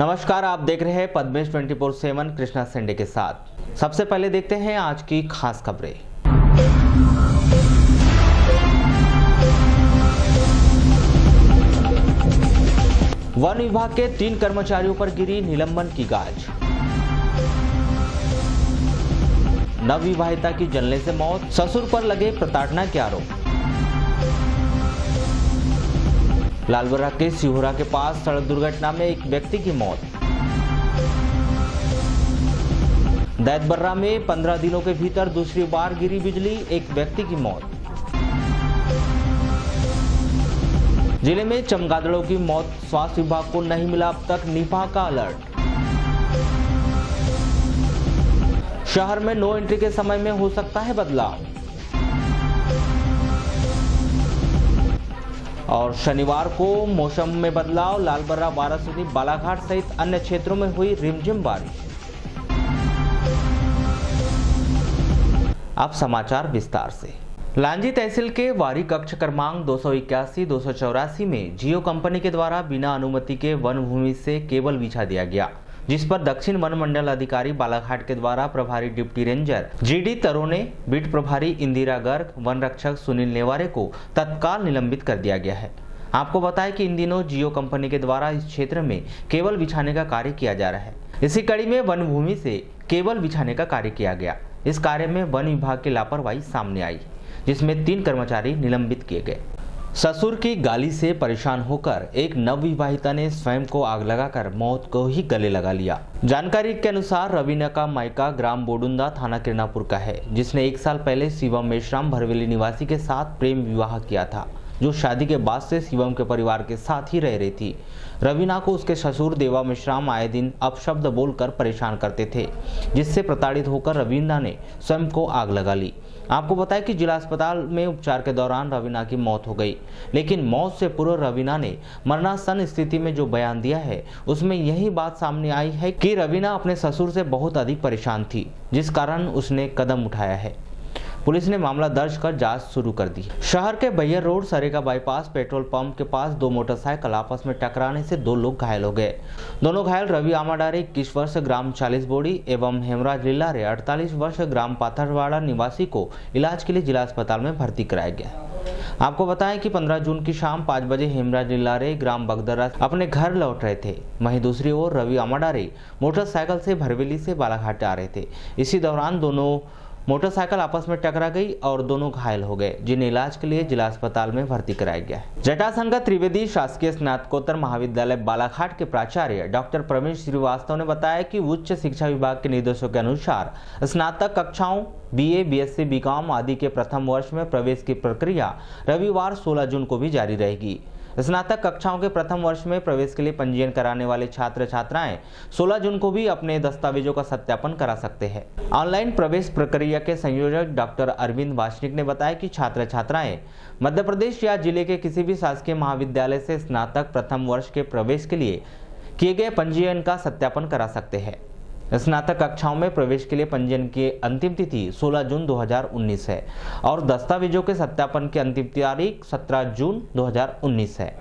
नमस्कार, आप देख रहे हैं पद्मेश 24/7 कृष्णा सेंडे के साथ। सबसे पहले देखते हैं आज की खास खबरें। वन विभाग के 3 कर्मचारियों पर गिरी निलंबन की गाज। नवविवाहिता की जलने से मौत, ससुर पर लगे प्रताड़ना के आरोप। लालबर्रा के सिहोरा के पास सड़क दुर्घटना में एक व्यक्ति की मौत। दैतबर्रा में 15 दिनों के भीतर दूसरी बार गिरी बिजली, एक व्यक्ति की मौत। जिले में चमगादड़ों की मौत, स्वास्थ्य विभाग को नहीं मिला अब तक निपाह का अलर्ट। शहर में नो एंट्री के समय में हो सकता है बदलाव। और शनिवार को मौसम में बदलाव, लालबर्रा, वाराणसी, बालाघाट सहित अन्य क्षेत्रों में हुई रिमझिम बारिश। अब समाचार विस्तार से। लांजी तहसील के वारी कक्ष क्रमांक 281-284 में जियो कंपनी के द्वारा बिना अनुमति के वन भूमि से केबल बिछा दिया गया, जिस पर दक्षिण वन मंडल अधिकारी बालाघाट के द्वारा प्रभारी डिप्टी रेंजर जीडी तरोने, बीट प्रभारी इंदिरा गर्ग, वन रक्षक सुनील नेवारे को तत्काल निलंबित कर दिया गया है। आपको बताएं कि इन दिनों जियो कंपनी के द्वारा इस क्षेत्र में केबल बिछाने का कार्य किया जा रहा है। इसी कड़ी में वन भूमि से केबल बिछाने का कार्य किया गया। इस कार्य में वन विभाग की लापरवाही सामने आई, जिसमें 3 कर्मचारी निलंबित किए गए। ससुर की गाली से परेशान होकर एक नवविवाहिता ने स्वयं को आग लगाकर मौत को ही गले लगा लिया। जानकारी के अनुसार रवीना का मायका ग्राम बोडुंदा, थाना किरणापुर का है, जिसने 1 साल पहले शिवम मेश्राम भरवेली निवासी के साथ प्रेम विवाह किया था, जो शादी के बाद से शिवम के परिवार के साथ ही रह रही थी। रवीना को उसके ससुर देवा मेश्राम आए दिन अपशब्द बोलकर परेशान करते थे, जिससे प्रताड़ित होकर रवीना ने स्वयं को आग लगा ली। आपको बताया कि जिला अस्पताल में उपचार के दौरान रवीना की मौत हो गई, लेकिन मौत से पूर्व रवीना ने मरणासन स्थिति में जो बयान दिया है, उसमें यही बात सामने आई है कि रवीना अपने ससुर से बहुत अधिक परेशान थी, जिस कारण उसने कदम उठाया है। पुलिस ने मामला दर्ज कर जांच शुरू कर दी। शहर के बैयर रोड सरेगा बाईपास पेट्रोल पंप के पास 2 मोटरसाइकिल आपस में टकराने से 2 लोग घायल हो गए। दोनों घायल रवि आमाडारे 21 वर्ष ग्राम 40 बोड़ी एवं हेमराज लिल्लारे 48 वर्ष ग्राम पाथरवाड़ा निवासी को इलाज के लिए जिला अस्पताल में भर्ती कराया गया। आपको बताएं कि 15 जून की शाम 5 बजे हेमराज लिल्लारे ग्राम बगदरा अपने घर लौट रहे थे। वहीं दूसरी ओर रवि आमाडारे मोटरसाइकिल से भरवेली से बालाघाट आ रहे थे। इसी दौरान दोनों मोटरसाइकिल आपस में टकरा गई और दोनों घायल हो गए, जिन्हें इलाज के लिए जिला अस्पताल में भर्ती कराया गया है। जटाशंकर त्रिवेदी शासकीय स्नातकोत्तर महाविद्यालय बालाघाट के प्राचार्य डॉक्टर प्रवीण श्रीवास्तव ने बताया कि उच्च शिक्षा विभाग के निर्देशों के अनुसार स्नातक कक्षाओं BA, BSc, BCom आदि के प्रथम वर्ष में प्रवेश की प्रक्रिया रविवार 16 जून को भी जारी रहेगी। स्नातक कक्षाओं के प्रथम वर्ष में प्रवेश के लिए पंजीयन कराने वाले छात्र छात्राएं 16 जून को भी अपने दस्तावेजों का सत्यापन करा सकते हैं। ऑनलाइन प्रवेश प्रक्रिया के संयोजक डॉक्टर अरविंद वासनिक ने बताया कि छात्र छात्राएं मध्य प्रदेश या जिले के किसी भी शासकीय महाविद्यालय से स्नातक प्रथम वर्ष के प्रवेश के लिए किए गए पंजीयन का सत्यापन करा सकते हैं। स्नातक कक्षाओं में प्रवेश के लिए पंजीयन की अंतिम तिथि 16 जून 2019 है और दस्तावेजों के सत्यापन की अंतिम तारीख 17 जून 2019 है।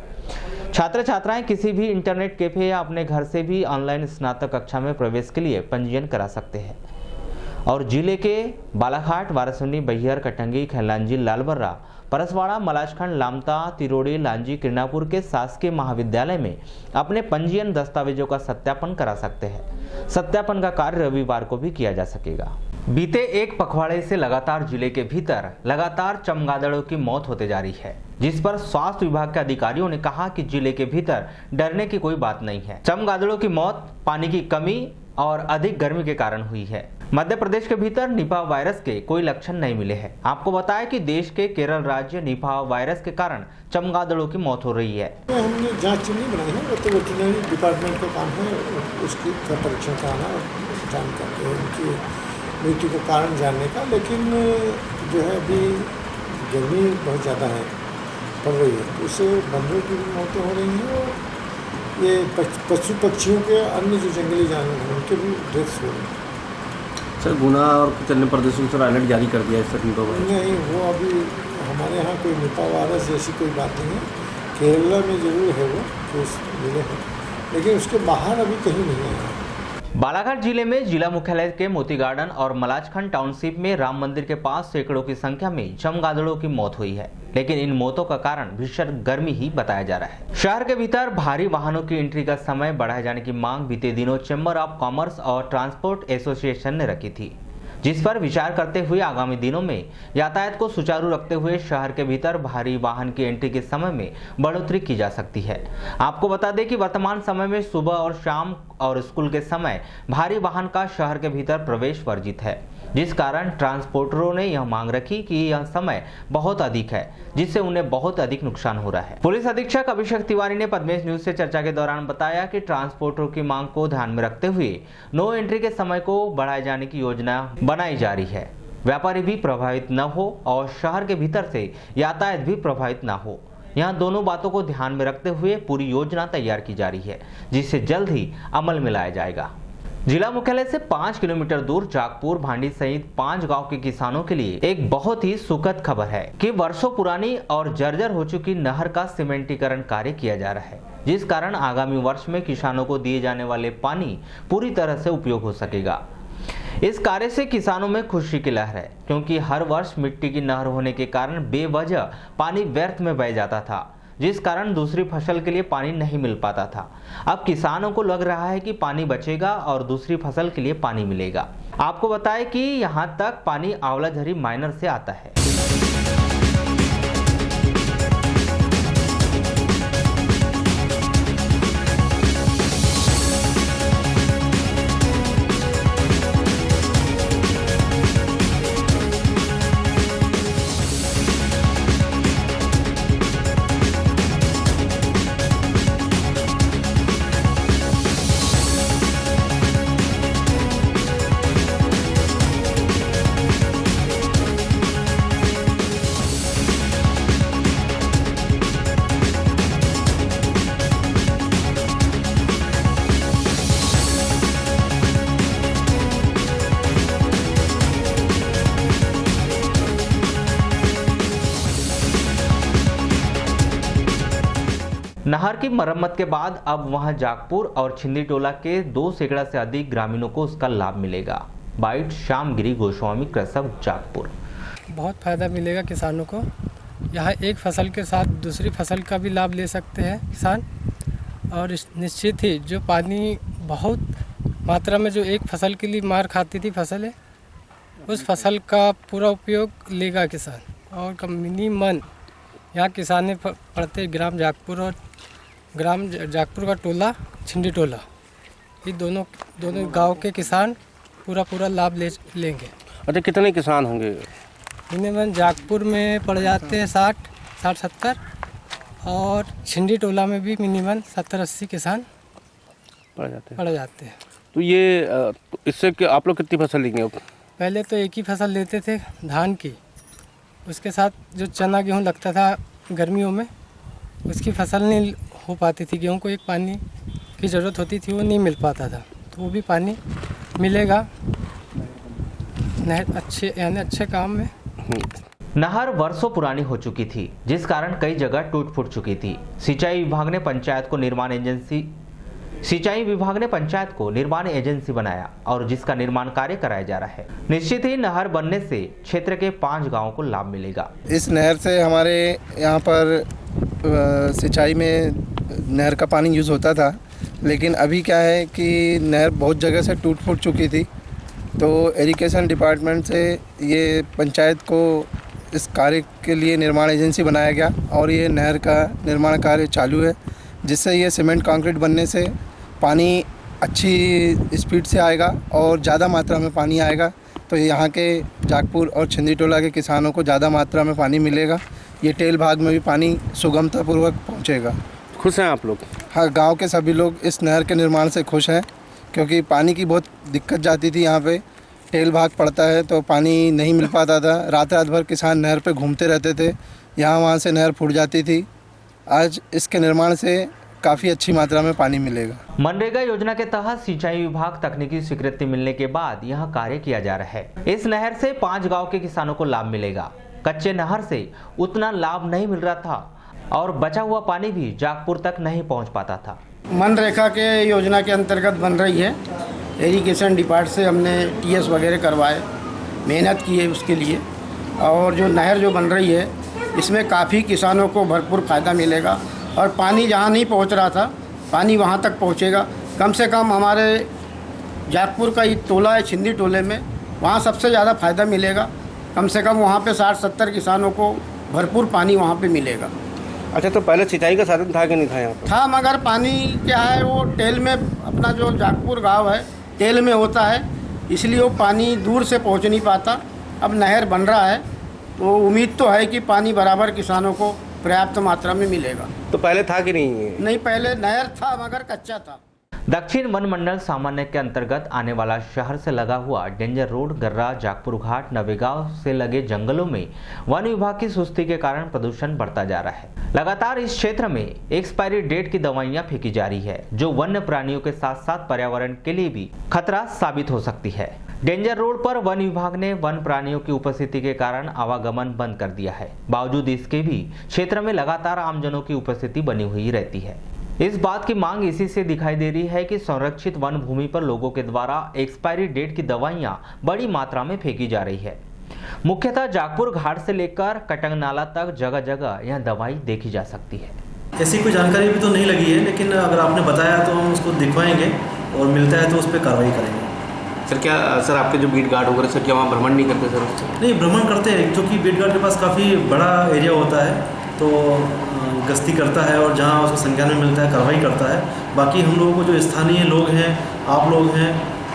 छात्र छात्राएं किसी भी इंटरनेट कैफे या अपने घर से भी ऑनलाइन स्नातक कक्षा में प्रवेश के लिए पंजीयन करा सकते हैं। और जिले के बालाघाट, वाराणसी, बैहर, कटंगी, खैलांजी, लालबर्रा, परसवाड़ा, मलाजखंड, लामता, तिरोड़ी, लांजी, किरणापुर के शासकीय महाविद्यालय में अपने पंजीयन दस्तावेजों का सत्यापन करा सकते हैं। सत्यापन का कार्य रविवार को भी किया जा सकेगा। बीते 1 पखवाड़े से लगातार जिले के भीतर लगातार चमगादड़ों की मौत होते जा रही है, जिस पर स्वास्थ्य विभाग के अधिकारियों ने कहा कि जिले के भीतर डरने की कोई बात नहीं है। चमगादड़ों की मौत पानी की कमी और अधिक गर्मी के कारण हुई है। मध्य प्रदेश के भीतर निपाह वायरस के कोई लक्षण नहीं मिले हैं। आपको बताया कि देश के केरल राज्य निपाह वायरस के कारण चमगादड़ों की मौत हो रही है। हमने जांच नहीं बनाई है, वो तो वेटरनरी डिपार्टमेंट का काम है, उसकी परीक्षण कराना और जानकारी उनकी मृत्यु का कारण जानने का। लेकिन जो है अभी गर्मी बहुत ज़्यादा है, पड़ रही है, तो उससे बंदरों की भी मौतें हो रही हैं और ये पशु पक्षियों के अन्य जो जंगली जानवर हैं उनके भी डेथ्स हो रही हैं। सर, गुना और कुछ अन्य प्रदेशों से अलर्ट जारी कर दिया है सर? नहीं, वो अभी हमारे यहाँ कोई निपाह वायरस जैसी कोई बात नहीं है। केरला में जरूर है वो केस मिले हैं, लेकिन उसके बाहर अभी कहीं नहीं आया। बालाघाट जिले में जिला मुख्यालय के मोती गार्डन और मलाजखंड टाउनशिप में राम मंदिर के पास सैकड़ों की संख्या में चमगादड़ों की मौत हुई है, लेकिन इन मौतों का कारण भीषण गर्मी ही बताया जा रहा है। शहर के भीतर भारी वाहनों की एंट्री का समय बढ़ाए जाने की मांग बीते दिनों चैम्बर ऑफ कॉमर्स और ट्रांसपोर्ट एसोसिएशन ने रखी थी, जिस पर विचार करते हुए आगामी दिनों में यातायात को सुचारू रखते हुए शहर के भीतर भारी वाहन की एंट्री के समय में बढ़ोतरी की जा सकती है। आपको बता दें कि वर्तमान समय में सुबह और शाम और स्कूल के समय भारी वाहन का शहर के भीतर प्रवेश वर्जित है, जिस कारण ट्रांसपोर्टरों ने यह मांग रखी कि यह समय बहुत अधिक है, जिससे उन्हें बहुत अधिक नुकसान हो रहा है। पुलिस अधीक्षक अभिषेक तिवारी ने पद्मेश न्यूज से चर्चा के दौरान बताया कि ट्रांसपोर्टरों की मांग को ध्यान में रखते हुए नो एंट्री के समय को बढ़ाए जाने की योजना बनाई जा रही है। व्यापारी भी प्रभावित न हो और शहर के भीतर से यातायात भी प्रभावित न हो, यहाँ दोनों बातों को ध्यान में रखते हुए पूरी योजना तैयार की जा रही है, जिसे जल्द ही अमल में लाया जाएगा। जिला मुख्यालय से 5 किलोमीटर दूर जागपुर भांडी सहित 5 गांव के किसानों के लिए एक बहुत ही सुखद खबर है कि वर्षों पुरानी और जर्जर हो चुकी नहर का सीमेंटीकरण कार्य किया जा रहा है, जिस कारण आगामी वर्ष में किसानों को दिए जाने वाले पानी पूरी तरह से उपयोग हो सकेगा। इस कार्य से किसानों में खुशी की लहर है, क्योंकि हर वर्ष मिट्टी की नहर होने के कारण बेवजह पानी व्यर्थ में बह जाता था, जिस कारण दूसरी फसल के लिए पानी नहीं मिल पाता था। अब किसानों को लग रहा है कि पानी बचेगा और दूसरी फसल के लिए पानी मिलेगा। आपको बताएं कि यहाँ तक पानी आंवलाझरी माइनर से आता है। नहर की मरम्मत के बाद अब वहां जागपुर और छिंदी टोला के 2 सैकड़ा से अधिक ग्रामीणों को उसका लाभ मिलेगा। बाइट श्यामगिरी गोस्वामी, कृषक, जागपुर। बहुत फ़ायदा मिलेगा किसानों को। यहाँ एक फसल के साथ दूसरी फसल का भी लाभ ले सकते हैं किसान, और निश्चित ही जो पानी बहुत मात्रा में जो एक फसल के लिए मार खाती थी फसल है, उस फसल का पूरा उपयोग लेगा किसान। और मिनिमम यहाँ किसाने पड़ते ग्राम जागपुर और ग्राम जागपुर का टोला छिंदी टोला, ये दोनों गांव के किसान पूरा लाभ लेंगे। अच्छा, कितने किसान होंगे? मिनिमम जागपुर में पड़ जाते हैं 60-70 और छिंदी टोला में भी मिनिमम 70-80 किसान पड़ जाते हैं। तो ये इससे आप लोग कितनी फसल लेंगे? पहले तो एक ही फसल लेते थे धान की, उसके साथ जो चना गेहूँ लगता था गर्मियों में, उसकी फसल नहीं हो पाती थी। गेहूँ को एक पानी की ज़रूरत होती थी, वो नहीं मिल पाता था, तो वो भी पानी मिलेगा नहर अच्छे काम में। नहर वर्षों पुरानी हो चुकी थी, जिस कारण कई जगह टूट फूट चुकी थी। सिंचाई विभाग ने पंचायत को निर्माण एजेंसी बनाया और जिसका निर्माण कार्य कराया जा रहा है। निश्चित ही नहर बनने से क्षेत्र के 5 गांवों को लाभ मिलेगा। इस नहर से हमारे यहाँ पर सिंचाई में नहर का पानी यूज़ होता था, लेकिन अभी क्या है कि नहर बहुत जगह से टूट फूट चुकी थी, तो इरिगेशन डिपार्टमेंट से ये पंचायत को इस कार्य के लिए निर्माण एजेंसी बनाया गया और ये नहर का निर्माण कार्य चालू है, जिससे ये सीमेंट कंक्रीट बनने से पानी अच्छी स्पीड से आएगा और ज़्यादा मात्रा में पानी आएगा, तो यहाँ के जागपुर और छिंदी टोला के किसानों को ज़्यादा मात्रा में पानी मिलेगा। ये टेल भाग में भी पानी सुगमतापूर्वक पहुँचेगा। खुश हैं आप लोग? हाँ, गांव के सभी लोग इस नहर के निर्माण से खुश हैं, क्योंकि पानी की बहुत दिक्कत जाती थी। यहाँ पे टेल भाग पड़ता है तो पानी नहीं मिल पाता था, रात भर किसान नहर पे घूमते रहते थे, यहाँ वहाँ से नहर फूट जाती थी। आज इसके निर्माण से काफ़ी अच्छी मात्रा में पानी मिलेगा। मनरेगा योजना के तहत सिंचाई विभाग तकनीकी स्वीकृति मिलने के बाद यह कार्य किया जा रहा है। इस नहर से 5 गांव के किसानों को लाभ मिलेगा। कच्चे नहर से उतना लाभ नहीं मिल रहा था और बचा हुआ पानी भी जागपुर तक नहीं पहुंच पाता था। मनरेगा के योजना के अंतर्गत बन रही है। इरिगेशन डिपार्ट से हमने टीएस वगैरह करवाए, मेहनत की है उसके लिए। और जो नहर जो बन रही है इसमें काफ़ी किसानों को भरपूर फ़ायदा मिलेगा और पानी जहाँ नहीं पहुँच रहा था पानी वहाँ तक पहुँचेगा। कम से कम हमारे जागपुर का ये टोला है, छिंदी टोले में, वहाँ सबसे ज़्यादा फ़ायदा मिलेगा। कम से कम वहाँ पे 60-70 किसानों को भरपूर पानी वहाँ पे मिलेगा। अच्छा, तो पहले सिंचाई का साधन था कि नहीं था यहाँ पर? था, मगर पानी क्या है वो टेल में, अपना जो जागपुर गांव है टेल में होता है, इसलिए वो पानी दूर से पहुँच नहीं पाता। अब नहर बन रहा है तो उम्मीद तो है कि पानी बराबर किसानों को पर्याप्त मात्रा में मिलेगा। तो पहले था कि नहीं? नहीं, पहले नहर था मगर कच्चा था। दक्षिण वन मंडल सामान्य के अंतर्गत आने वाला शहर से लगा हुआ डेंजर रोड, गर्रा, जागपुर घाट, नवेगांव से लगे जंगलों में वन विभाग की सुस्ती के कारण प्रदूषण बढ़ता जा रहा है। लगातार इस क्षेत्र में एक्सपायरी डेट की दवाइयां फेंकी जा रही है, जो वन्य प्राणियों के साथ साथ पर्यावरण के लिए भी खतरा साबित हो सकती है। डेंजर रोड पर वन विभाग ने वन प्राणियों की उपस्थिति के कारण आवागमन बंद कर दिया है। बावजूद इसके भी क्षेत्र में लगातार आमजनों की उपस्थिति बनी हुई रहती है। इस बात की मांग इसी से दिखाई दे रही है कि संरक्षित वन भूमि पर लोगों के द्वारा एक्सपायरी डेट की दवाइयां बड़ी मात्रा में फेंकी जा रही है। मुख्यतः जागपुर घाट से लेकर कटंग नाला तक जगह जगह यह दवाई देखी जा सकती है। ऐसी कोई जानकारी भी तो नहीं लगी है, लेकिन अगर आपने बताया तो हम उसको दिखवाएंगे और मिलता है तो उस पर कार्रवाई करेंगे। सर, क्या सर आपके जो बीट गार्ड वगैरह सर क्या वहाँ भ्रमण नहीं करते सर उससे? नहीं, भ्रमण करते हैं, जो कि बीट गार्ड के पास काफ़ी बड़ा एरिया होता है तो गश्ती करता है और जहाँ उसको संज्ञान में मिलता है कार्रवाई करता है। बाकी हम लोगों को जो स्थानीय लोग हैं, आप लोग हैं,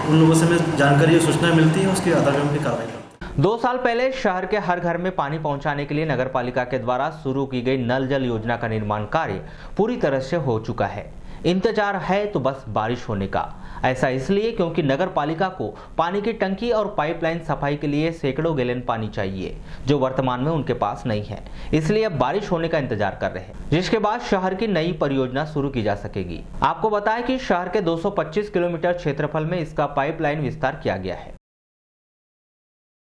उन लोगों से हमें जानकारी और सूचना मिलती है, उसके आधार पर हम भी कार्रवाई करते हैं। 2 साल पहले शहर के हर घर में पानी पहुंचाने के लिए नगर पालिका के द्वारा शुरू की गई नल जल योजना का निर्माण कार्य पूरी तरह से हो चुका है। इंतजार है तो बस बारिश होने का। ऐसा इसलिए क्योंकि नगर पालिका को पानी की टंकी और पाइपलाइन सफाई के लिए सैकड़ों गैलन पानी चाहिए, जो वर्तमान में उनके पास नहीं है। इसलिए अब बारिश होने का इंतजार कर रहे हैं, जिसके बाद शहर की नई परियोजना शुरू की जा सकेगी। आपको बताएं कि शहर के 225 किलोमीटर क्षेत्रफल में इसका पाइपलाइन विस्तार किया गया है।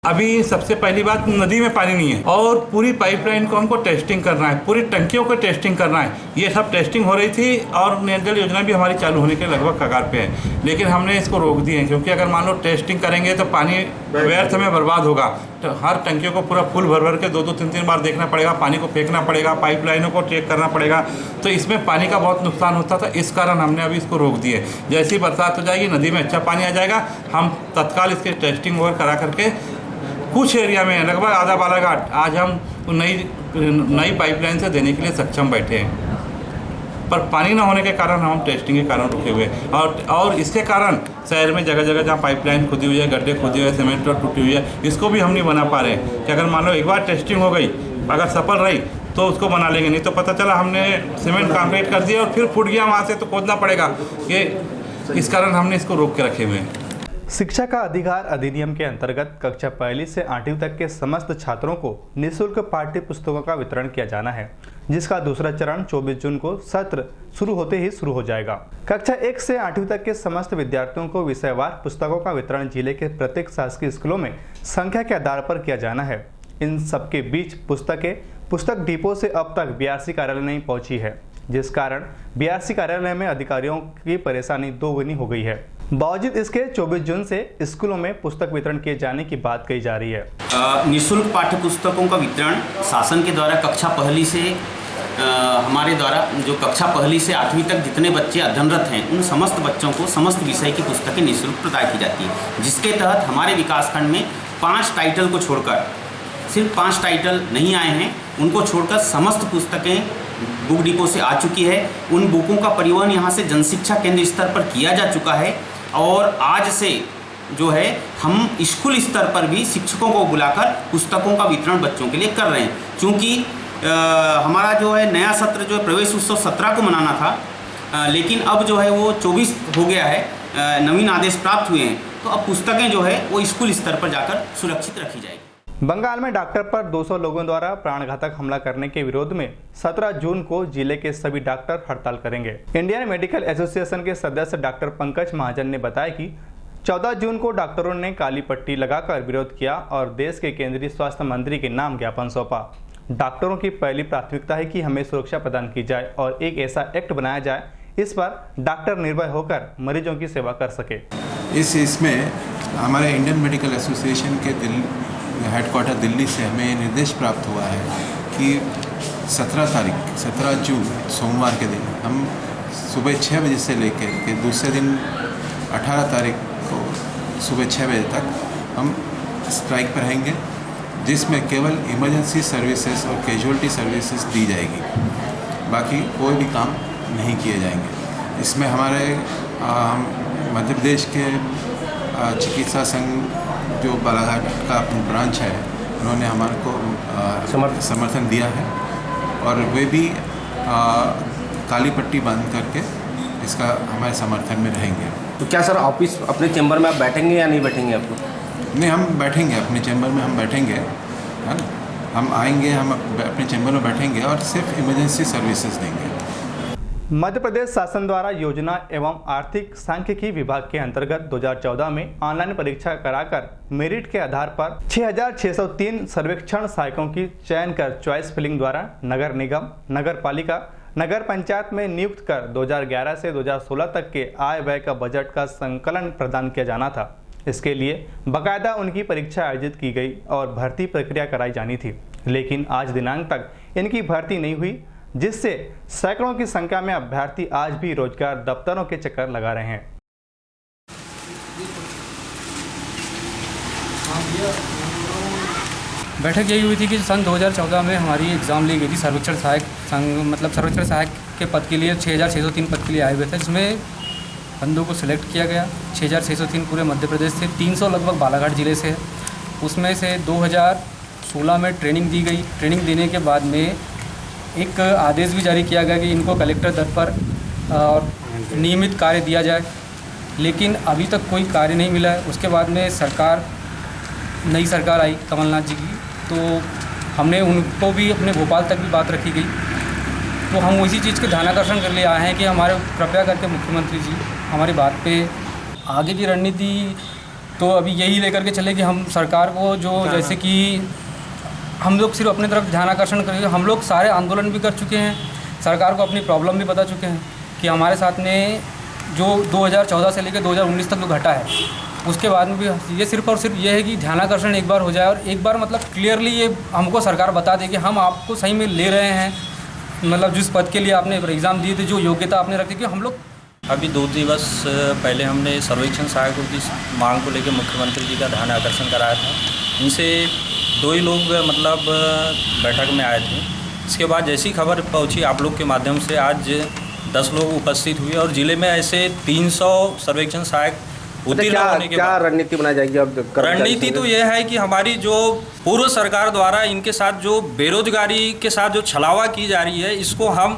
अभी सबसे पहली बात, नदी में पानी नहीं है और पूरी पाइपलाइन को हमको टेस्टिंग करना है, पूरी टंकियों को टेस्टिंग करना है। ये सब टेस्टिंग हो रही थी और नल जल योजना भी हमारी चालू होने के लगभग कगार पे है, लेकिन हमने इसको रोक दिए हैं क्योंकि अगर मान लो टेस्टिंग करेंगे तो पानी व्यर्थ में बर्बाद होगा। तो हर टंकियों को पूरा फुल भर भर के 2-3 बार देखना पड़ेगा, पानी को फेंकना पड़ेगा, पाइपलाइनों को चेक करना पड़ेगा, तो इसमें पानी का बहुत नुकसान होता था। इस कारण हमने अभी इसको रोक दिए। जैसी बरसात हो जाएगी, नदी में अच्छा पानी आ जाएगा, हम तत्काल इसके टेस्टिंग वगैरह करा करके कुछ एरिया में लगभग आधा बालाघाट आज हम नई पाइपलाइन से देने के लिए सक्षम बैठे हैं, पर पानी ना होने के कारण हम टेस्टिंग के कारण रुके हुए हैं। और इसके कारण शहर में जगह जगह जहाँ पाइपलाइन खुदी हुई है, गड्ढे खुदी हुए, सीमेंट रोड टूटी हुई है, इसको भी हम नहीं बना पा रहे हैं कि अगर मान लो एक बार टेस्टिंग हो गई, अगर सफल रही तो उसको बना लेंगे, नहीं तो पता चला हमने सीमेंट कंक्रीट कर दिया और फिर फूट गया वहाँ से तो खोदना पड़ेगा। ये इस कारण हमने इसको रोक के रखे हुए हैं। शिक्षा का अधिकार अधिनियम के अंतर्गत कक्षा 1 से 8वीं तक के समस्त छात्रों को निःशुल्क पाठ्य पुस्तकों का वितरण किया जाना है, जिसका दूसरा चरण 24 जून को सत्र शुरू होते ही शुरू हो जाएगा। कक्षा 1 से 8वीं तक के समस्त विद्यार्थियों को विषयवार पुस्तकों का वितरण जिले के प्रत्येक शासकीय स्कूलों में संख्या के आधार पर किया जाना है। इन सबके बीच पुस्तक डिपो से अब तक BRC कार्यालय नहीं पहुंची है, जिस कारण BRC कार्यालय में अधिकारियों की परेशानी दोगुनी हो गई है। बावजूद इसके 24 जून से स्कूलों में पुस्तक वितरण किए जाने की बात कही जा रही है। निःशुल्क पाठ्य पुस्तकों का वितरण शासन के द्वारा कक्षा 1 से हमारे द्वारा जो कक्षा 1 से 8वीं तक जितने बच्चे अध्ययनरत हैं, उन समस्त बच्चों को समस्त विषय की पुस्तकें निःशुल्क प्रदान की जाती है, जिसके तहत हमारे विकासखंड में 5 टाइटल को छोड़कर, सिर्फ 5 टाइटल नहीं आए हैं, उनको छोड़कर समस्त पुस्तकें बुक डिपो से आ चुकी है। उन बुकों का परिवहन यहाँ से जनशिक्षा केंद्र स्तर पर किया जा चुका है और आज से जो है हम स्कूल स्तर पर भी शिक्षकों को बुलाकर पुस्तकों का वितरण बच्चों के लिए कर रहे हैं। क्योंकि हमारा जो है नया सत्र जो है प्रवेश उत्सव 17 को मनाना था, लेकिन अब जो है वो 24 हो गया है, नवीन आदेश प्राप्त हुए हैं, तो अब पुस्तकें जो है वो स्कूल स्तर पर जाकर सुरक्षित रखी जाएगी। बंगाल में डॉक्टर पर 200 लोगों द्वारा प्राणघातक हमला करने के विरोध में 17 जून को जिले के सभी डॉक्टर हड़ताल करेंगे। इंडियन मेडिकल एसोसिएशन के सदस्य डॉक्टर पंकज महाजन ने बताया कि 14 जून को डॉक्टरों ने काली पट्टी लगाकर विरोध किया और देश के केंद्रीय स्वास्थ्य मंत्री के नाम ज्ञापन सौंपा। डॉक्टरों की पहली प्राथमिकता है कि हमें सुरक्षा प्रदान की जाए और एक ऐसा एक्ट बनाया जाए इस पर डॉक्टर निर्भय होकर मरीजों की सेवा कर सके। इसमें हमारे इंडियन मेडिकल एसोसिएशन के हेडक्वार्टर दिल्ली से हमें निर्देश प्राप्त हुआ है कि 17 जून सोमवार के दिन हम सुबह 6 बजे से लेकर के दूसरे दिन 18 तारीख को सुबह 6 बजे तक हम स्ट्राइक पर रहेंगे, जिसमें केवल इमरजेंसी सर्विसेज और कैजुअल्टी सर्विसेज दी जाएगी, बाकी कोई भी काम नहीं किए जाएंगे। इसमें हमारे मध्य प्रदेश के चिकित्सा संघ जो बालाघाट का ब्रांच है, उन्होंने हमारे को समर्थन दिया है और वे भी काली पट्टी बांध करके इसका हमारे समर्थन में रहेंगे। तो क्या सर ऑफिस अपने चैम्बर में आप बैठेंगे या नहीं बैठेंगे आपको? नहीं, हम बैठेंगे अपने चैम्बर में, हम बैठेंगे, है ना, हम आएंगे, हम अपने चैम्बर में बैठेंगे और सिर्फ इमरजेंसी सर्विसेज देंगे। मध्य प्रदेश शासन द्वारा योजना एवं आर्थिक सांख्यिकी विभाग के अंतर्गत 2014 में ऑनलाइन परीक्षा कराकर मेरिट के आधार पर 6,603 सर्वेक्षण सहायकों की चयन कर चॉइस फिलिंग द्वारा नगर निगम, नगर पालिका, नगर पंचायत में नियुक्त कर 2011 से 2016 तक के आय व्यय का बजट का संकलन प्रदान किया जाना था। इसके लिए बाकायदा उनकी परीक्षा आयोजित की गई और भर्ती प्रक्रिया कराई जानी थी, लेकिन आज दिनांक तक इनकी भर्ती नहीं हुई, जिससे सैकड़ों की संख्या में अभ्यर्थी आज भी रोजगार दफ्तरों के चक्कर लगा रहे हैं। बैठक यही हुई थी कि सन 2014 में हमारी एग्ज़ाम ली गई थी सर्वेक्षण सहायक संघ, मतलब सर्वेक्षण सहायक के पद के लिए 6,603 पद के लिए आए हुए थे, जिसमें बंदों को सिलेक्ट किया गया। 6,603 पूरे मध्य प्रदेश से, 300 लगभग बालाघाट ज़िले से। उसमें से 2016 में ट्रेनिंग दी गई। ट्रेनिंग देने के बाद में एक आदेश भी जारी किया गया कि इनको कलेक्टर दर पर और नियमित कार्य दिया जाए, लेकिन अभी तक कोई कार्य नहीं मिला है। उसके बाद में नई सरकार आई कमलनाथ जी की, तो हमने उनको भी अपने भोपाल तक भी बात रखी गई। तो हम उसी चीज़ के ध्यानाकर्षण कर लिए आए हैं कि हमारे कृपया करके मुख्यमंत्री जी हमारी बात पे आगे की रणनीति तो अभी यही लेकर के चले कि हम सरकार को जो जैसे कि हम लोग सिर्फ अपनी तरफ ध्यानाकर्षण करेंगे। हम लोग सारे आंदोलन भी कर चुके हैं, सरकार को अपनी प्रॉब्लम भी बता चुके हैं कि हमारे साथ में जो 2014 से लेकर 2019 तक जो घटा है, उसके बाद में भी ये सिर्फ और सिर्फ ये है कि ध्यानाकर्षण एक बार हो जाए और एक बार मतलब क्लियरली ये हमको सरकार बता दे कि हम आपको सही में ले रहे हैं, मतलब जिस पद के लिए आपने एग्ज़ाम दिए थे, जो योग्यता आपने रखी कि हम लोग। अभी 2 दिवस पहले हमने सर्वेक्षण सहायकों की मांग को लेकर मुख्यमंत्री जी का ध्यान आकर्षण कराया था। इनसे 2 ही लोग मतलब बैठक में आए थे। इसके बाद जैसी खबर पहुंची आप लोग के माध्यम से, आज 10 लोग उपस्थित हुए और ज़िले में ऐसे 300 सर्वेक्षण सहायक उत्तीर्ण होने के क्या रणनीति बनाई जाएगी? अब रणनीति तो यह है कि हमारी जो पूर्व सरकार द्वारा इनके साथ जो बेरोजगारी के साथ जो छलावा की जा रही है, इसको हम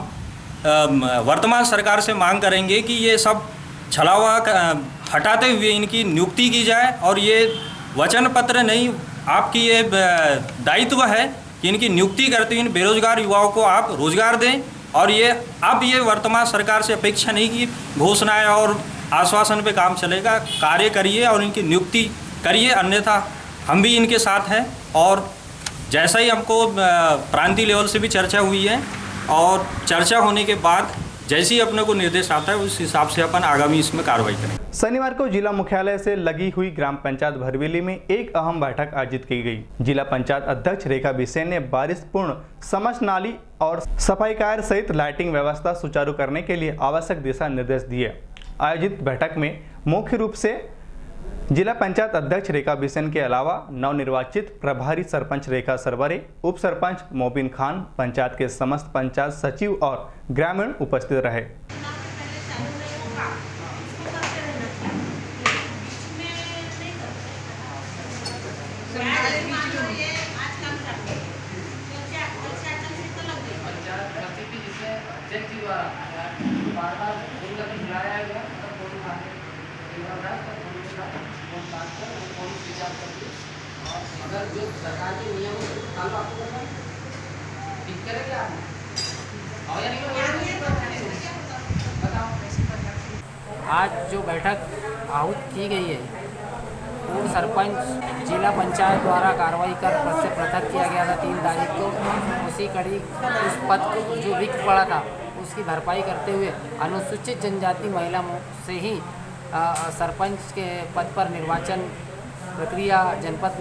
वर्तमान सरकार से मांग करेंगे कि ये सब छलावा हटाते हुए इनकी नियुक्ति की जाए और ये वचन पत्र नहीं, आपकी ये दायित्व है कि इनकी नियुक्ति करते हुए इन बेरोजगार युवाओं को आप रोजगार दें। और ये अब ये वर्तमान सरकार से अपेक्षा नहीं कि घोषणाएं और आश्वासन पे काम चलेगा, कार्य करिए और इनकी नियुक्ति करिए, अन्यथा हम भी इनके साथ हैं। और जैसा ही हमको प्रांतीय लेवल से भी चर्चा हुई है और चर्चा होने के बाद जैसे ही अपने को निर्देश आता है उस हिसाब से अपन आगामी इसमें कार्रवाई करें। शनिवार को जिला मुख्यालय से लगी हुई ग्राम पंचायत भरवेली में एक अहम बैठक आयोजित की गई। जिला पंचायत अध्यक्ष रेखा बिसेन ने बारिशपूर्ण समस्त नाली और सफाई कार्य सहित लाइटिंग व्यवस्था सुचारू करने के लिए आवश्यक दिशा निर्देश दिए। आयोजित बैठक में मुख्य रूप से जिला पंचायत अध्यक्ष रेखा बिसेन के अलावा नवनिर्वाचित प्रभारी सरपंच रेखा सरवरे, उप सरपंच मोबिन खान, पंचायत के समस्त पंचायत सचिव और ग्रामीण उपस्थित रहे। आज जो बैठक आहूत की गई है, पूर्व सरपंच जिला पंचायत द्वारा कार्रवाई कर पद से पृथक किया गया था 3 तारीख को। उसी कड़ी उस पद को जो रिक्त पड़ा था उसकी भरपाई करते हुए अनुसूचित जनजाति महिला से ही सरपंच के पद पर निर्वाचन प्रक्रिया जनपद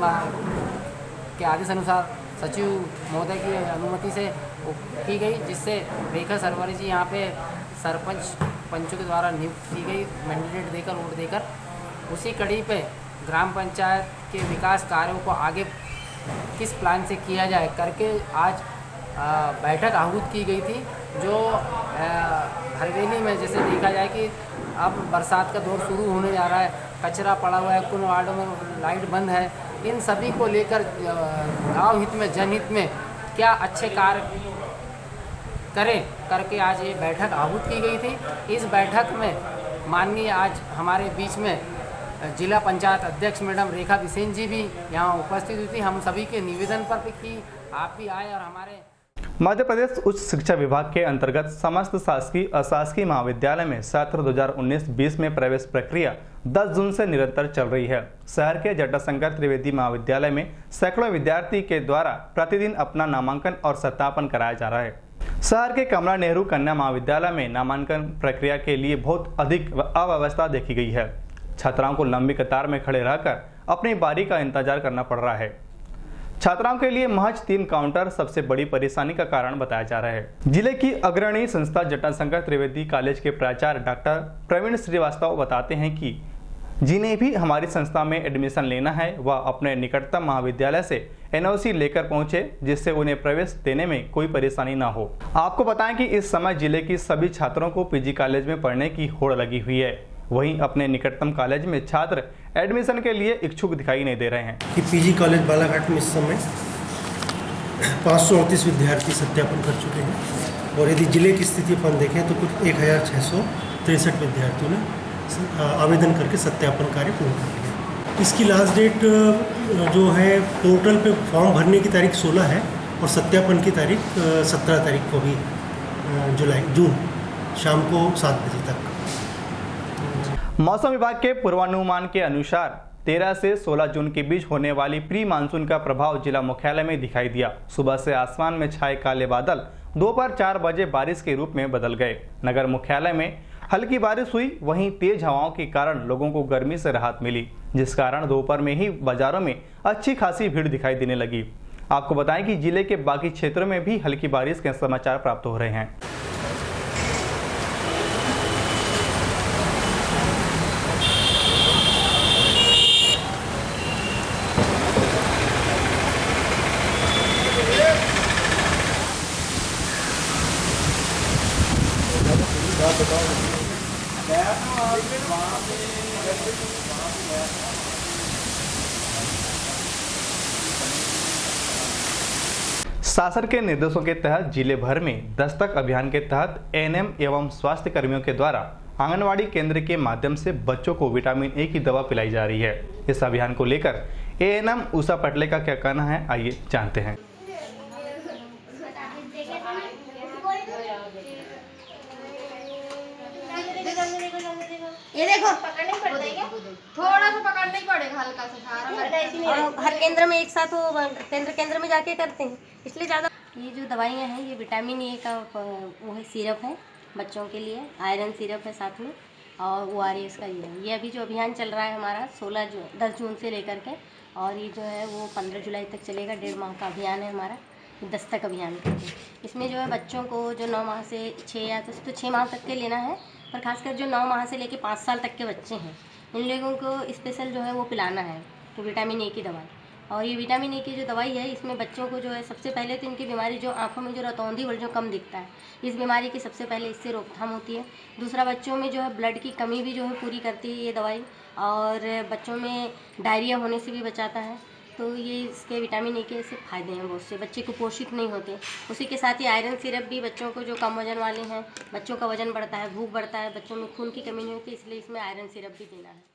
के आदेश अनुसार सचिव महोदय की अनुमति से की गई, जिससे रेखा सरवरी जी यहाँ पे सरपंच पंचों के द्वारा नियुक्त की गई, मैंडेट देकर, वोट देकर। उसी कड़ी पे ग्राम पंचायत के विकास कार्यों को आगे किस प्लान से किया जाए करके आज बैठक आहूत की गई थी। जो हरवेली में जैसे देखा जाए कि अब बरसात का दौर शुरू होने जा रहा है, कचरा पड़ा हुआ है, कुछ वार्डों में लाइट बंद है, इन सभी को लेकर गांव हित में, जनहित में क्या अच्छे कार्य करें करके आज ये बैठक आहूत की गई थी। इस बैठक में माननीय आज हमारे बीच में जिला पंचायत अध्यक्ष मैडम रेखा बिसेन जी भी यहाँ उपस्थित हुई थी। हम सभी के निवेदन पर भी कि आप भी आए और हमारे मध्य प्रदेश उच्च शिक्षा विभाग के अंतर्गत समस्त शासकीय अशासकीय महाविद्यालय में सत्र 2019-20 में प्रवेश प्रक्रिया 10 जून से निरंतर चल रही है। शहर के जटाशंकर त्रिवेदी महाविद्यालय में सैकड़ों विद्यार्थी के द्वारा प्रतिदिन अपना नामांकन और सत्यापन कराया जा रहा है। शहर के कमला नेहरू कन्या महाविद्यालय में नामांकन प्रक्रिया के लिए बहुत अधिक अव्यवस्था देखी गई है। छात्राओं को लंबी कतार में खड़े रहकर अपनी बारी का इंतजार करना पड़ रहा है। छात्राओं के लिए महज 3 काउंटर सबसे बड़ी परेशानी का कारण बताया जा रहा है। जिले की अग्रणी संस्था जटाशंकर त्रिवेदी कॉलेज के प्राचार्य डॉक्टर प्रवीण श्रीवास्तव बताते हैं कि जिन्हें भी हमारी संस्था में एडमिशन लेना है वह अपने निकटतम महाविद्यालय से एनओसी लेकर पहुंचे, जिससे उन्हें प्रवेश देने में कोई परेशानी ना हो। आपको बताएं कि इस समय जिले की सभी छात्रों को पीजी कॉलेज में पढ़ने की होड़ लगी हुई है। वहीं अपने निकटतम कॉलेज में छात्र एडमिशन के लिए इच्छुक दिखाई नहीं दे रहे हैं। कि पीजी कॉलेज बालाघाट में इस समय 538 विद्यार्थी सत्यापन कर चुके हैं और यदि जिले की स्थिति अपन देखें तो कुछ 1663 विद्यार्थियों ने आवेदन करके सत्यापन कार्य पूर्ण कर लिया। इसकी लास्ट डेट जो है पोर्टल पे फॉर्म भरने की तारीख 16 है और सत्यापन की तारीख 17 तारीख को भी जून शाम को 7 बजे तक। मौसम विभाग के पूर्वानुमान के अनुसार 13 से 16 जून के बीच होने वाली प्री मानसून का प्रभाव जिला मुख्यालय में दिखाई दिया। सुबह से आसमान में छाए काले बादल दोपहर 4 बजे बारिश के रूप में बदल गए। नगर मुख्यालय में हल्की बारिश हुई, वहीं तेज हवाओं के कारण लोगों को गर्मी से राहत मिली, जिस कारण दोपहर में ही बाजारों में अच्छी खासी भीड़ दिखाई देने लगी। आपको बताएं कि जिले के बाकी क्षेत्रों में भी हल्की बारिश के समाचार प्राप्त हो रहे हैं। शासन के निर्देशों के तहत जिले भर में दस्तक अभियान के तहत एएनएम एवं स्वास्थ्य कर्मियों के द्वारा आंगनवाड़ी केंद्र के माध्यम से बच्चों को विटामिन ए की दवा पिलाई जा रही है। इस अभियान को लेकर एएनएम उषा पटले का क्या कहना है, आइए जानते हैं। ये देखो पकड़ना ही पड़ता है, थोड़ा सा पकड़ना ही पड़ेगा, हल्का सा। और हर केंद्र में एक साथ वो केंद्र में जाके करते हैं, इसलिए ज़्यादा। ये जो दवाइयाँ हैं ये विटामिन ए का वो है, सिरप है बच्चों के लिए, आयरन सिरप है साथ में, और ORS का ये अभी जो अभियान चल रहा है हमारा 10 जून से लेकर के, और ये जो है वो 15 जुलाई तक चलेगा। 1.5 माह का अभियान है हमारा, दस्तक अभियान करके। इसमें जो है बच्चों को जो 9 माह से 6 या तो 6 माह तक के लेना है, और खासकर जो 9 माह से लेके 5 साल तक के बच्चे हैं इन लोगों को स्पेशल जो है वो पिलाना है, तो विटामिन ए की दवाई। और ये विटामिन ए की जो दवाई है इसमें बच्चों को जो है सबसे पहले तो इनकी बीमारी जो आँखों में जो रतौंधी जो कम दिखता है, इस बीमारी की सबसे पहले इससे रोकथाम होती है। दूसरा, बच्चों में जो है ब्लड की कमी भी जो है पूरी करती है ये दवाई, और बच्चों में डायरिया होने से भी बचाता है। तो ये इसके विटामिन ए के ऐसे फ़ायदे हैं, बहुत से बच्चे कुपोषित नहीं होते। उसी के साथ ही आयरन सिरप भी बच्चों को जो कम वजन वाले हैं, बच्चों का वजन बढ़ता है, भूख बढ़ता है, बच्चों में खून की कमी नहीं होती, इसलिए इसमें आयरन सिरप भी देना है।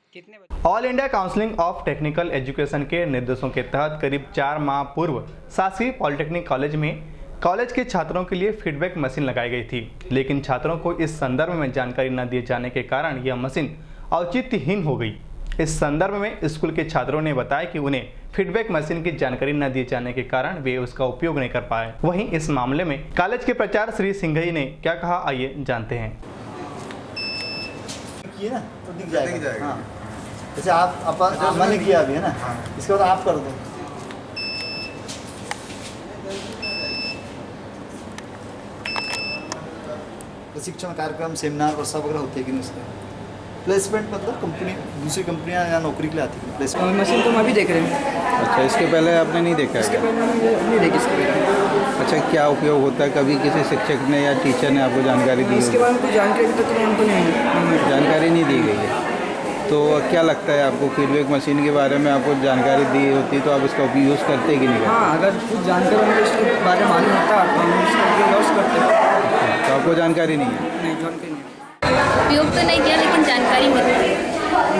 All India counselling of technical education के निर्देशों के तहत करीब 4 माह पूर्व शासकीय पॉलिटेक्निक कॉलेज में कॉलेज के छात्रों के लिए फीडबैक मशीन लगाई गई थी, लेकिन छात्रों को इस संदर्भ में जानकारी न दिए जाने के कारण यह मशीन औचित्यहीन हो गई। इस संदर्भ में स्कूल के छात्रों ने बताया कि उन्हें फीडबैक मशीन की जानकारी न दिए जाने के कारण वे उसका उपयोग नहीं कर पाए। वहीं इस मामले में कॉलेज के प्राचार्य श्री सिंघई ने क्या कहा, आइए जानते हैं। किए ना तो दिख जाएगा। हाँ, जैसे आप मैंने किया अभी है ना, इसके बाद आप कर दो। प्रशिक्षण कार्यक्रम, सेमिनार, वर्कशॉप वगैरह होते हैं कि नहीं उसका? प्लेसमेंट मतलब कंपनी, दूसरी कंपनियां या नौकरी के लिए आती है प्लेसमेंट मशीन तो हम अभी देख रहे हैं। अच्छा, इसके पहले आपने नहीं देखा? इसके पहले हमने नहीं देखी इसके पहले। अच्छा, क्या उपयोग होता है? कभी किसी शिक्षक ने या टीचर ने आपको जानकारी दी? इसके बारे में कोई जानकारी अभी तक हमको नहीं, जानकारी नहीं दी गई है। तो क्या लगता है आपको, फीडबैक मशीन के बारे में आपको जानकारी दी होती तो आप इसका उपयोग यूज़ करते कि नहीं? हाँ, अगर कुछ जानकारी हमको इसके बारे में मालूम होता तो हम इसका यूज़ करते। तो आपको जानकारी नहीं है? नहीं, जानकारी नहीं। उपयोग तो नहीं किया लेकिन जानकारी मिली है।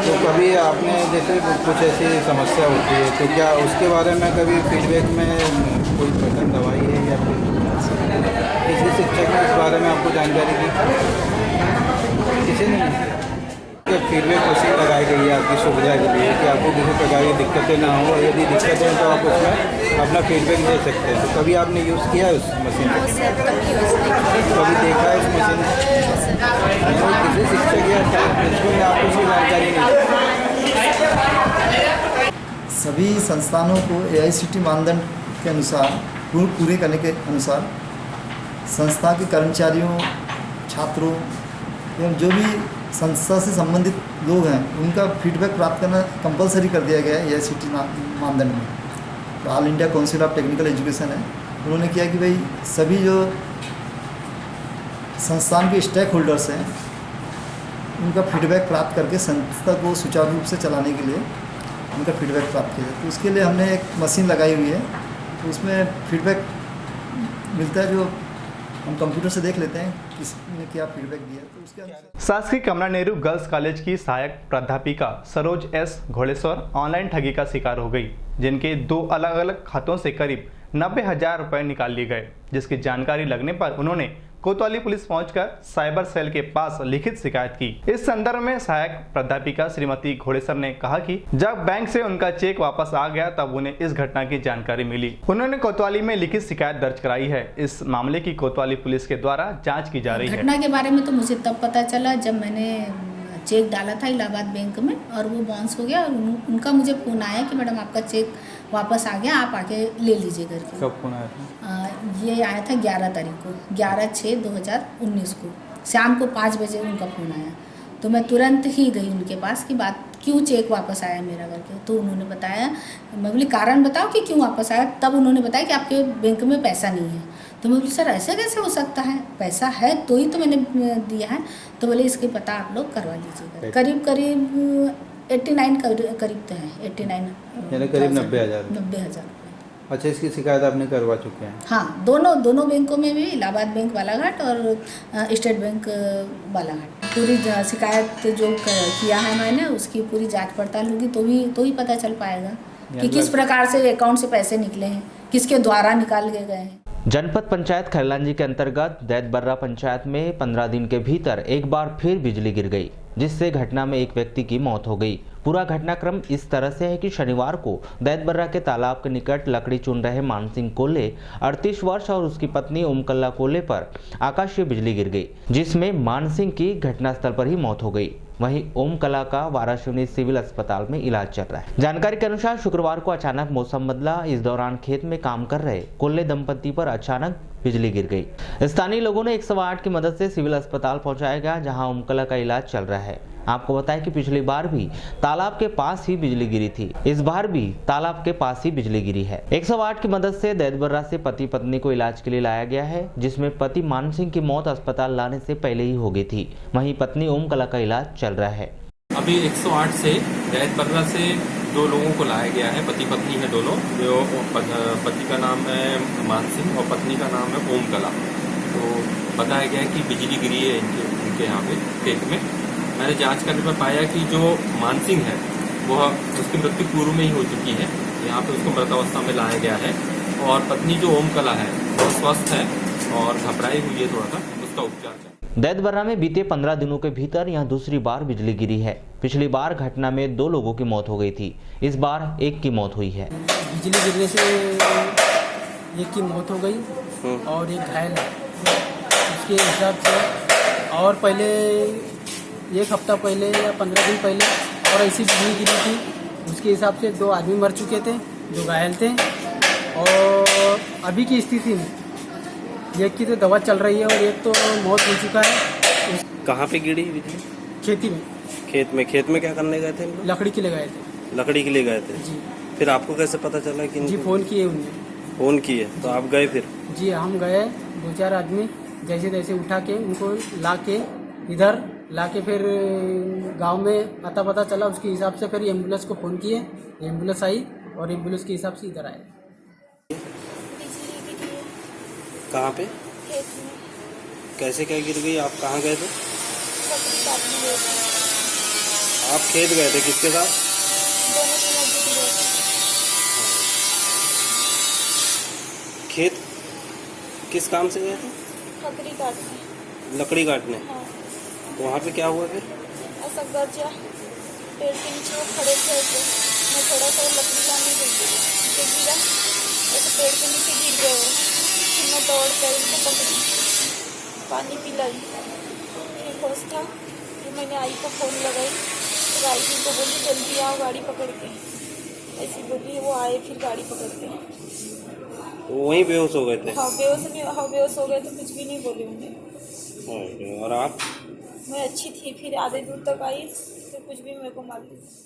तो कभी आपने जैसे कुछ ऐसी समस्या होती है तो क्या उसके बारे में कभी फीडबैक में कोई पैटर्न दवाई है या फिर किसी शिक्षक ने इस बारे में आपको जानकारी दी? किसी ने नहीं? फीडबैक मशीन लगाई गई है आपकी सुविधा के लिए कि आपको किसी प्रकार की दिक्कतें ना हो, यदि दिक्कतें हैं तो आप उसमें अपना फीडबैक दे सकते हैं। तो कभी आपने यूज़ किया है उस मशीन को? कभी देखा है उस मशीन को? किसी शिक्षक या प्रिंसिपल ने आपको उसकी जानकारी नहीं? सभी संस्थानों को AICTE मानदंड के अनुसार पूरे करने के अनुसार संस्था के कर्मचारियों, छात्रों एवं जो भी संस्था से संबंधित लोग हैं उनका फीडबैक प्राप्त करना कंपलसरी कर दिया गया है AICTE मानदंड में। तो all India council of technical education है, उन्होंने किया कि भाई सभी जो संस्थान के स्टेक होल्डर्स हैं उनका फीडबैक प्राप्त करके संस्था को सुचारू रूप से चलाने के लिए उनका फीडबैक प्राप्त किया जाए। तो उसके लिए हमने एक मशीन लगाई हुई है, तो उसमें फीडबैक मिलता है जो हम कंप्यूटर से देख लेते हैं किसने क्या फीडबैक दिया। तो उसके अनुसार शासकीय कमला नेहरू गर्ल्स कॉलेज की सहायक प्राध्यापिका सरोज एस घोड़ेश्वर ऑनलाइन ठगी का शिकार हो गई, जिनके 2 अलग अलग खातों से करीब 90,000 रुपए निकाल लिए गए। जिसकी जानकारी लगने पर उन्होंने कोतवाली पुलिस पहुंचकर साइबर सेल के पास लिखित शिकायत की। इस संदर्भ में सहायक प्राध्यापिका श्रीमती घोड़ेश्वर ने कहा कि जब बैंक से उनका चेक वापस आ गया तब उन्हें इस घटना की जानकारी मिली। उन्होंने कोतवाली में लिखित शिकायत दर्ज कराई है। इस मामले की कोतवाली पुलिस के द्वारा जाँच की जा रही है। घटना के बारे में तो मुझे तब पता चला जब मैंने चेक डाला था इलाहाबाद बैंक में और वो बाउंस हो गया और उनका मुझे फ़ोन आया कि मैडम आपका चेक वापस आ गया, आप आके ले लीजिए करके। कब फ़ोन आया था? ये आया था 11 तारीख को, 11/6/2019 को शाम को 5 बजे उनका फ़ोन आया। तो मैं तुरंत ही गई उनके पास कि बात क्यों चेक वापस आया मेरा करके। तो उन्होंने बताया, मैं बोली कारण बताओ कि क्यों वापस आया। तब उन्होंने बताया कि आपके बैंक में पैसा नहीं है। तो मैं बोली सर ऐसे कैसे हो सकता है, पैसा है तो ही तो मैंने दिया है। तो बोले इसके पता आप लोग करवा लीजिएगा। करीब 89 करीब तो है, 89 यानी करीब 90,000। 90,000। अच्छा, इसकी शिकायत आपने करवा चुके हैं? हाँ, दोनों बैंकों में भी, इलाहाबाद बैंक बालाघाट और स्टेट बैंक बालाघाट। पूरी शिकायत जो किया है मैंने उसकी पूरी जांच पड़ताल होगी तो ही पता चल पाएगा कि किस प्रकार से अकाउंट से पैसे निकले हैं, किसके द्वारा निकाल गए हैं। जनपद पंचायत खैरलांजी के अंतर्गत दैतबर्रा पंचायत में 15 दिन के भीतर एक बार फिर बिजली गिर गई, जिससे घटना में एक व्यक्ति की मौत हो गई। पूरा घटनाक्रम इस तरह से है कि शनिवार को दैतबर्रा के तालाब के निकट लकड़ी चुन रहे मानसिंह कोल्हे 38 वर्ष और उसकी पत्नी ओमकल्ला कोल्हे पर आकाशीय बिजली गिर गई, जिसमें मानसिंह की घटनास्थल पर ही मौत हो गई। वहीं ओमकला का वाराणसी सिविल अस्पताल में इलाज चल रहा है। जानकारी के अनुसार शुक्रवार को अचानक मौसम बदला। इस दौरान खेत में काम कर रहे कोल्हे दंपति पर अचानक बिजली गिर गई। स्थानीय लोगों ने 108 की मदद से सिविल अस्पताल पहुंचाया गया, जहां ओमकला का इलाज चल रहा है। आपको बताएं कि पिछली बार भी तालाब के पास ही बिजली गिरी थी, इस बार भी तालाब के पास ही बिजली गिरी है। 108 की मदद से दैतबर्रा से पति पत्नी को इलाज के लिए लाया गया है, जिसमें पति मानसिंह की मौत अस्पताल लाने से पहले ही हो गई थी। वहीं पत्नी ओमकला का इलाज चल रहा है। अभी 108 से दैतबर्रा से 2 लोगों को लाया गया है, पति पत्नी है दोनों। जो पति का नाम है मानसिंह और पत्नी का नाम है ओमकला। तो बताया गया है कि बिजली गिरी है इनके यहाँ पे खेत में। मैंने जांच करने पर पाया कि जो मानसिंह है वह उसकी मृत्यु पूर्व में ही हो चुकी है। यहाँ पे उसको मृतावस्था में लाया गया है और पत्नी जो ओमकला है वो स्वस्थ है और घबराई हुई है, थोड़ा सा उसका उपचार चल रहा है। दैतबर्रा में बीते 15 दिनों के भीतर यहां दूसरी बार बिजली गिरी है। पिछली बार घटना में 2 लोगों की मौत हो गई थी, इस बार 1 की मौत हुई है। बिजली गिरने से 1 की मौत हो गई और 1 घायल है। उसके हिसाब से और पहले 1 हफ्ता पहले या 15 दिन पहले और ऐसी बिजली गिरी थी, उसके हिसाब से 2 आदमी मर चुके थे, 2 घायल थे। और अभी की स्थिति में 1 की तो दवा चल रही है और 1 तो मौत हो चुका है। कहाँ पे गिरी बिजली? खेती में। खेत में क्या करने गए थे? लकड़ी के लिए गए थे। लकड़ी के लिए गए थे जी। फिर आपको कैसे पता चला कि जी फ़ोन किए उन्होंने। फ़ोन किए तो आप गए फिर? जी हम गए, 2-4 आदमी जैसे तैसे उठा के उनको ला के इधर ला के फिर गांव में आता पता चला, उसके हिसाब से फिर एम्बुलेंस को फ़ोन किए, एम्बुलेंस आई और एम्बुलेंस के हिसाब से इधर आए। कहाँ पे? कैसे क्या गिर गई? आप कहाँ गए थे? आप खेत गए थे, किसके साथ? खेत किस काम से गए थे? लकड़ी काटने। हाँ। तो वहाँ पे क्या हुआ फिर? ऐसा गरजा पेड़ के नीचे वो खड़े थे, तो मैं थोड़ा सा लकड़ी लाने गई, गिरा ऐसे पेड़ के नीचे गिर गए वो। फिर मैं दौड़ कर उनको पकड़ी, पानी पिलाई, फिर होश था। फिर मैंने आई को फ़ोन लगाई, फिर आई को बोली जल्दी आओ गाड़ी पकड़ के, ऐसी बोली। वो आए फिर गाड़ी पकड़ के। वहीं बेहोश हो गए थे? हाँ बेहोश हो गए तो कुछ भी नहीं बोले उन्हें। और आप? मैं अच्छी थी, फिर आधे दूर तक आई तो कुछ भी मेरे को मालूम।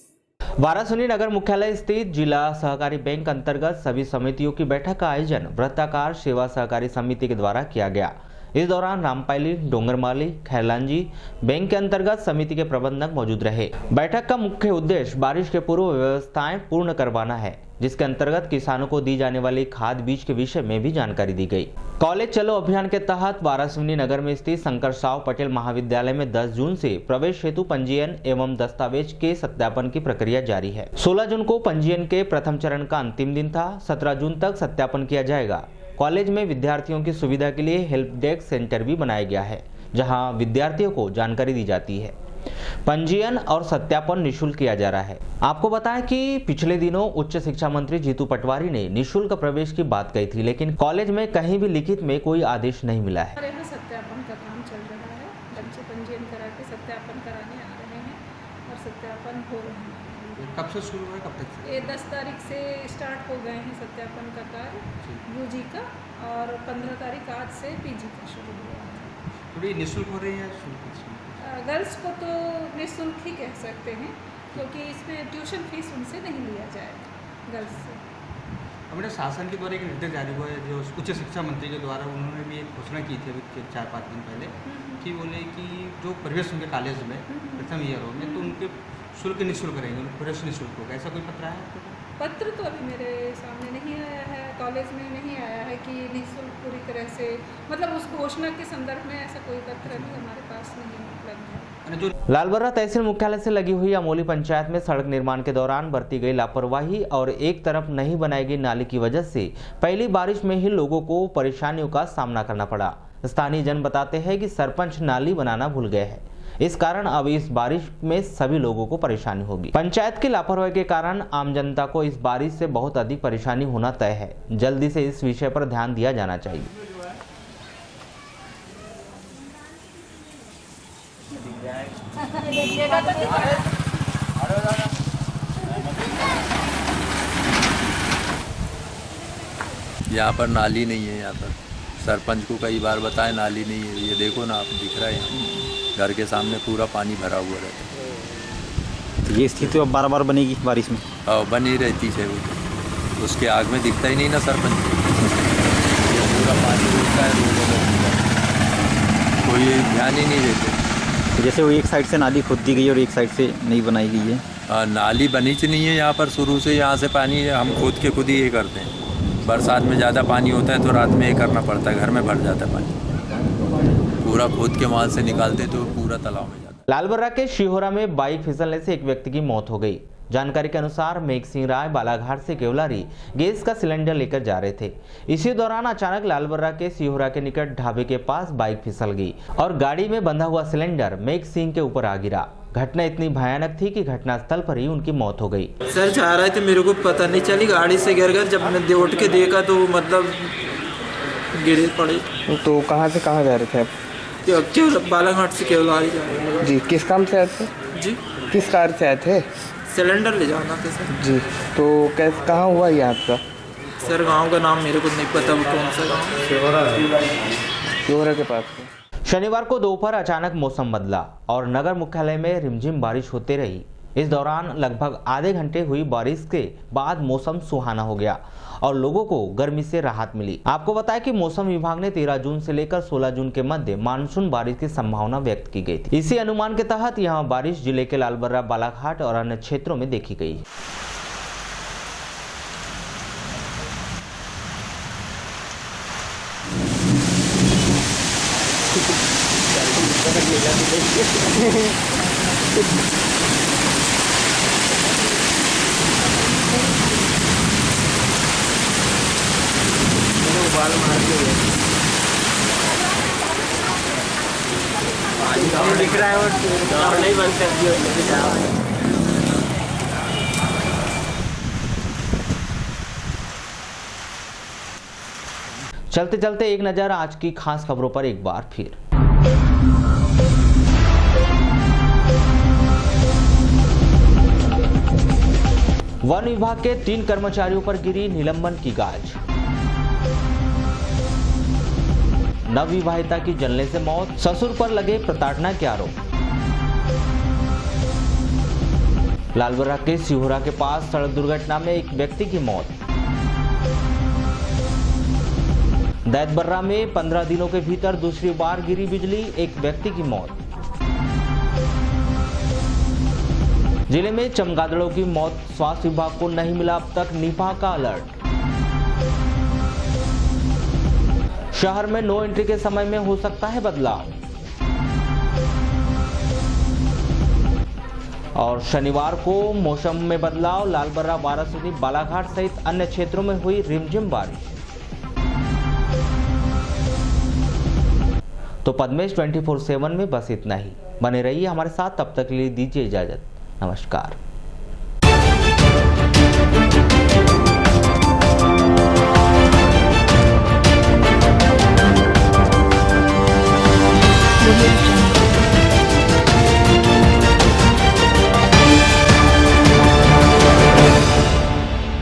वारासुनी नगर मुख्यालय स्थित जिला सहकारी बैंक अंतर्गत सभी समितियों की बैठक का आयोजन वृत्ताकार सेवा सहकारी समिति के द्वारा किया गया। इस दौरान रामपायली, डोंगरमाली, खैरलांजी बैंक के अंतर्गत समिति के प्रबंधक मौजूद रहे। बैठक का मुख्य उद्देश्य बारिश के पूर्व व्यवस्थाएं पूर्ण करवाना है, जिसके अंतर्गत किसानों को दी जाने वाली खाद बीज के विषय में भी जानकारी दी गई। कॉलेज चलो अभियान के तहत वारासुनी नगर में स्थित शंकर साव पटेल महाविद्यालय में 10 जून से प्रवेश हेतु पंजीयन एवं दस्तावेज के सत्यापन की प्रक्रिया जारी है। 16 जून को पंजीयन के प्रथम चरण का अंतिम दिन था। 17 जून तक सत्यापन किया जाएगा। कॉलेज में विद्यार्थियों की सुविधा के लिए हेल्प डेस्क सेंटर भी बनाया गया है, जहां विद्यार्थियों को जानकारी दी जाती है। पंजीयन और सत्यापन निःशुल्क किया जा रहा है। आपको बताएं कि पिछले दिनों उच्च शिक्षा मंत्री जीतू पटवारी ने निःशुल्क प्रवेश की बात कही थी, लेकिन कॉलेज में कहीं भी लिखित में कोई आदेश नहीं मिला है। हमारे यहाँ सत्यापन का काम चल रहा है। बच्चे पंजीयन करा के सत्यापन कराने आ रहे हैं और सत्यापन हो रहे हैं। कब से शुरू हुआ है, कब तक? ये 10 तारीख से स्टार्ट हो गए हैं सत्यापन का कार्य यूजी का, और 15 तारीख आज से पीजी का शुरू हुआ है। थोड़ी निःशुल्क हो रही है? गर्ल्स को तो निःशुल्क ही कह सकते हैं, क्योंकि इसमें ट्यूशन फीस उनसे नहीं लिया जाएगा गर्ल्स से। अपने शासन के द्वारा एक निर्देश जारी हुआ है, जो उच्च शिक्षा मंत्री के द्वारा उन्होंने भी एक घोषणा की थी अभी 4-5 दिन पहले, कि बोले कि जो प्रवेश उनके कॉलेज में प्रथम ईयर में, तो उनके शुल्क निःशुल्क रहेंगे, प्रवेश निःशुल्क होगा। ऐसा कोई पत्र आया है? पत्र तो अभी मेरे सामने नहीं आया है, कॉलेज में नहीं आया है कि निःशुल्क पूरी तरह से, मतलब उस घोषणा के संदर्भ में ऐसा कोई पत्र अभी हमारे पास नहीं उपलब्ध है। लालबर्रा तहसील मुख्यालय से लगी हुई अमोली पंचायत में सड़क निर्माण के दौरान बरती गई लापरवाही और एक तरफ नहीं बनाई गई नाली की वजह से पहली बारिश में ही लोगों को परेशानियों का सामना करना पड़ा। स्थानीय जन बताते हैं कि सरपंच नाली बनाना भूल गए हैं, इस कारण अब इस बारिश में सभी लोगों को परेशानी होगी। पंचायत की लापरवाही के कारण आम जनता को इस बारिश से बहुत अधिक परेशानी होना तय है। जल्दी से इस विषय पर ध्यान दिया जाना चाहिए। यहाँ पर नाली नहीं है। यहाँ पर सरपंच को कई बार बताए, नाली नहीं है। ये देखो ना, आप दिख रहा है यहाँ घर के सामने पूरा पानी भरा हुआ रहता है। ये स्थिति अब बार-बार बनेगी बारिश में? बनी रहती है वो, तो उसके आग में दिखता ही नहीं ना सरपंच। ये पूरा पानी उठता है रोड में, कोई ध्यान ही नहीं देते। तो जैसे वो एक साइड से नाली खोद दी गई और एक साइड से नहीं बनाई गई है। नाली बनी च नहीं है यहाँ पर शुरू से। यहाँ से पानी हम खोद के खुद ही ये करते हैं। बरसात में ज़्यादा पानी होता है तो रात में ये करना पड़ता है, घर में भर जाता है पानी। पूरा खोद के वहाँ से निकालते तो पूरा तालाब में जाता है। लालबर्रा के शिहोरा में बाइक फिसलने से एक व्यक्ति की मौत हो गई, जानकारी के अनुसार मेघ सिंह राय बालाघाट से केवलारी गैस का सिलेंडर लेकर जा रहे थे। इसी दौरान अचानक लालबर्रा के सिहोरा के निकट ढाबे के पास बाइक फिसल गई और गाड़ी में बंधा हुआ सिलेंडर मेघ सिंह के ऊपर आ गिरा। घटना इतनी भयानक थी कि घटनास्थल पर ही उनकी मौत हो गई। सर जा रहे थे, मेरे को पता नहीं चली, गाड़ी से गिर गया। जब मैंने उठ के देखा तो मतलब गिरे पड़े। तो कहाँ से कहाँ जा रहे थे आप? बालाघाट से केवलारी जा रहे थे। जी, किस काम से आए थे? जी, किस कार से आए थे? सिलेंडर ले जाना था सर। जी, तो कैसे कहाँ हुआ ये हादसा? सर गांव का नाम मेरे को नहीं पता, वो कौन सा गाँव? सिहोरा के पास। शनिवार को दोपहर अचानक मौसम बदला और नगर मुख्यालय में रिमझिम बारिश होती रही। इस दौरान लगभग आधे घंटे हुई बारिश के बाद मौसम सुहाना हो गया और लोगों को गर्मी से राहत मिली। आपको बताया कि मौसम विभाग ने 13 जून से लेकर 16 जून के मध्य मानसून बारिश की संभावना व्यक्त की गई थी। इसी अनुमान के तहत यहां बारिश जिले के लालबर्रा, बालाघाट और अन्य क्षेत्रों में देखी गई। बाल मार के दिख रहा है और नहीं बनते। चलते चलते एक नजर आज की खास खबरों पर एक बार फिर। वन विभाग के 3 कर्मचारियों पर गिरी निलंबन की गाज। नवविवाहिता की जलने से मौत, ससुर पर लगे प्रताड़ना के आरोप। लालबर्रा के सिहोरा के पास सड़क दुर्घटना में एक व्यक्ति की मौत। दैतबर्रा में 15 दिनों के भीतर दूसरी बार गिरी बिजली, एक व्यक्ति की मौत। जिले में चमगादड़ों की मौत, स्वास्थ्य विभाग को नहीं मिला अब तक निपाह का अलर्ट। शहर में नो एंट्री के समय में हो सकता है बदलाव। और शनिवार को मौसम में बदलाव, लालबर्रा, वाराणसी, बालाघाट सहित अन्य क्षेत्रों में हुई रिमझिम बारिश। तो पद्मेश 24/7 में बस इतना ही। बने रहिए हमारे साथ, तब तक के लिए दीजिए इजाजत। नमस्कार।